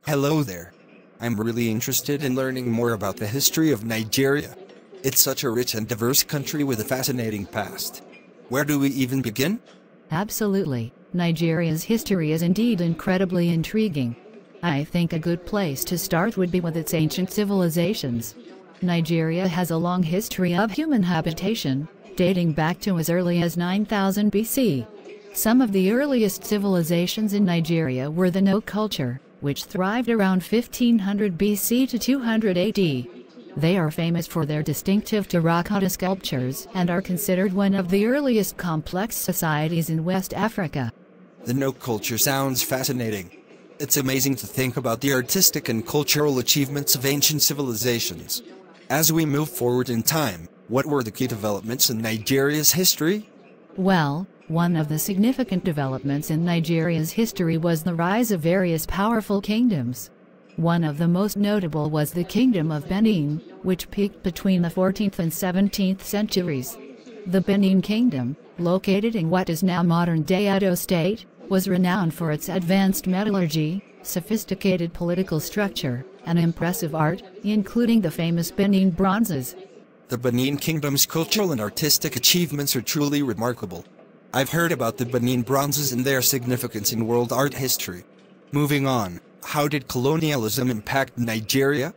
Hello there. I'm really interested in learning more about the history of Nigeria. It's such a rich and diverse country with a fascinating past. Where do we even begin? Absolutely. Nigeria's history is indeed incredibly intriguing. I think a good place to start would be with its ancient civilizations. Nigeria has a long history of human habitation, dating back to as early as 9000 BC. Some of the earliest civilizations in Nigeria were the No culture, which thrived around 1500 BC to 200 AD. They are famous for their distinctive terracotta sculptures and are considered one of the earliest complex societies in West Africa. The No culture sounds fascinating. It's amazing to think about the artistic and cultural achievements of ancient civilizations. As we move forward in time, what were the key developments in Nigeria's history? Well, one of the significant developments in Nigeria's history was the rise of various powerful kingdoms. One of the most notable was the Kingdom of Benin, which peaked between the 14th and 17th centuries. The Benin Kingdom, located in what is now modern-day Edo State, was renowned for its advanced metallurgy, sophisticated political structure, and impressive art, including the famous Benin bronzes. The Benin Kingdom's cultural and artistic achievements are truly remarkable. I've heard about the Benin bronzes and their significance in world art history. Moving on, how did colonialism impact Nigeria?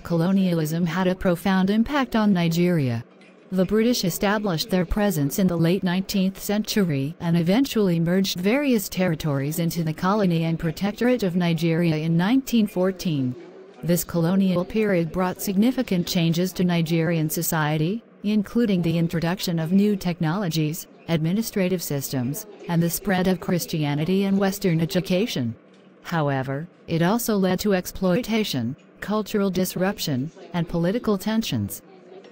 Colonialism had a profound impact on Nigeria. The British established their presence in the late 19th century and eventually merged various territories into the colony and protectorate of Nigeria in 1914. This colonial period brought significant changes to Nigerian society, including the introduction of new technologies, administrative systems, and the spread of Christianity and Western education. However, it also led to exploitation, cultural disruption, and political tensions.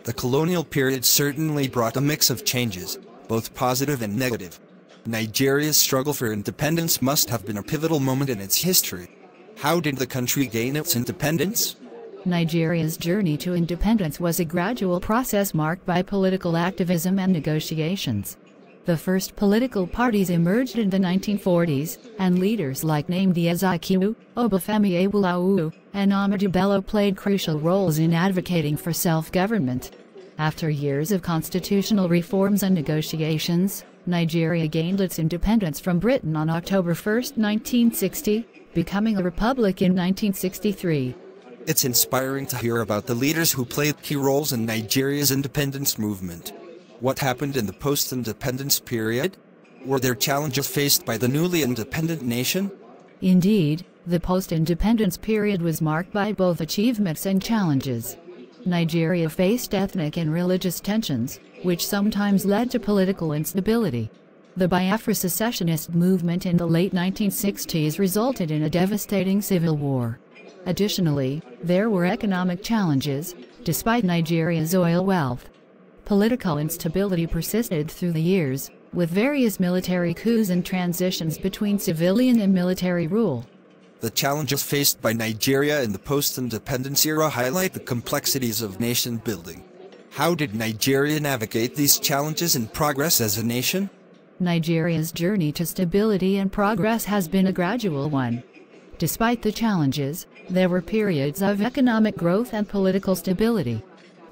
The colonial period certainly brought a mix of changes, both positive and negative. Nigeria's struggle for independence must have been a pivotal moment in its history. How did the country gain its independence? Nigeria's journey to independence was a gradual process marked by political activism and negotiations. The first political parties emerged in the 1940s, and leaders like Nnamdi Azikiwe, Obafemi Awolowo, and Ahmadu Bello played crucial roles in advocating for self-government. After years of constitutional reforms and negotiations, Nigeria gained its independence from Britain on October 1, 1960, becoming a republic in 1963. It's inspiring to hear about the leaders who played key roles in Nigeria's independence movement. What happened in the post-independence period? Were there challenges faced by the newly independent nation? Indeed, the post-independence period was marked by both achievements and challenges. Nigeria faced ethnic and religious tensions, which sometimes led to political instability. The Biafra secessionist movement in the late 1960s resulted in a devastating civil war. Additionally, there were economic challenges, despite Nigeria's oil wealth. Political instability persisted through the years, with various military coups and transitions between civilian and military rule. The challenges faced by Nigeria in the post-independence era highlight the complexities of nation building. How did Nigeria navigate these challenges and progress as a nation? Nigeria's journey to stability and progress has been a gradual one. Despite the challenges, there were periods of economic growth and political stability.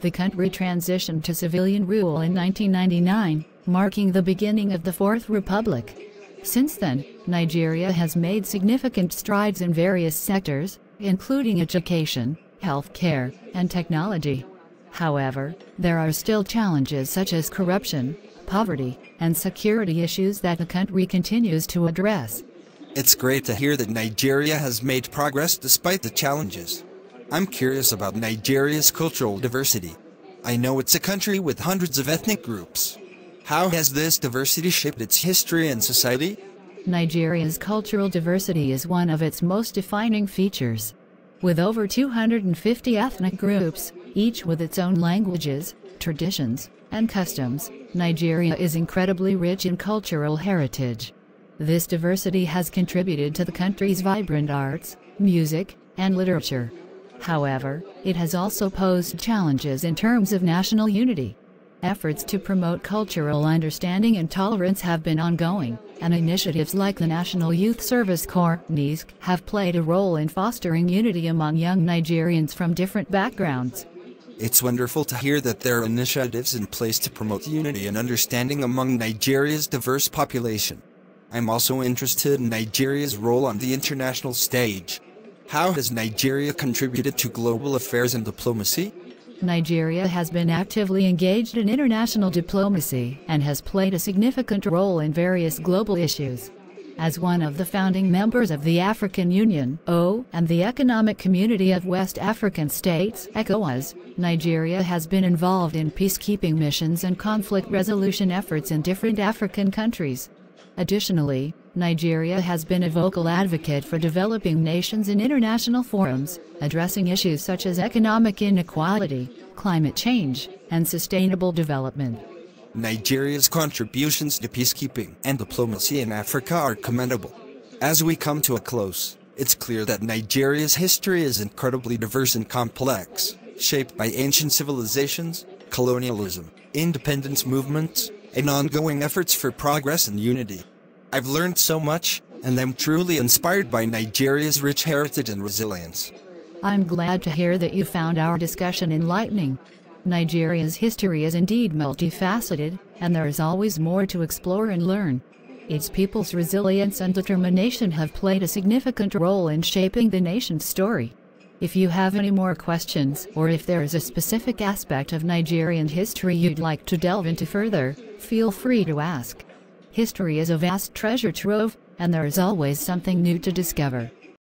The country transitioned to civilian rule in 1999, marking the beginning of the Fourth Republic. Since then, Nigeria has made significant strides in various sectors, including education, healthcare, and technology. However, there are still challenges such as corruption, poverty, and security issues that the country continues to address. It's great to hear that Nigeria has made progress despite the challenges. I'm curious about Nigeria's cultural diversity. I know it's a country with hundreds of ethnic groups. How has this diversity shaped its history and society? Nigeria's cultural diversity is one of its most defining features. With over 250 ethnic groups, each with its own languages, traditions, and customs, Nigeria is incredibly rich in cultural heritage. This diversity has contributed to the country's vibrant arts, music, and literature. However, it has also posed challenges in terms of national unity. Efforts to promote cultural understanding and tolerance have been ongoing, and initiatives like the National Youth Service Corps (NYSC) have played a role in fostering unity among young Nigerians from different backgrounds. It's wonderful to hear that there are initiatives in place to promote unity and understanding among Nigeria's diverse population. I'm also interested in Nigeria's role on the international stage. How has Nigeria contributed to global affairs and diplomacy? Nigeria has been actively engaged in international diplomacy and has played a significant role in various global issues. As one of the founding members of the African Union and the Economic Community of West African States (ECOWAS), Nigeria has been involved in peacekeeping missions and conflict resolution efforts in different African countries. Additionally, Nigeria has been a vocal advocate for developing nations in international forums, addressing issues such as economic inequality, climate change, and sustainable development. Nigeria's contributions to peacekeeping and diplomacy in Africa are commendable. As we come to a close, it's clear that Nigeria's history is incredibly diverse and complex, shaped by ancient civilizations, colonialism, independence movements, and ongoing efforts for progress and unity. I've learned so much, and I'm truly inspired by Nigeria's rich heritage and resilience. I'm glad to hear that you found our discussion enlightening. Nigeria's history is indeed multifaceted, and there is always more to explore and learn. Its people's resilience and determination have played a significant role in shaping the nation's story. If you have any more questions, or if there is a specific aspect of Nigerian history you'd like to delve into further, feel free to ask. History is a vast treasure trove, and there is always something new to discover.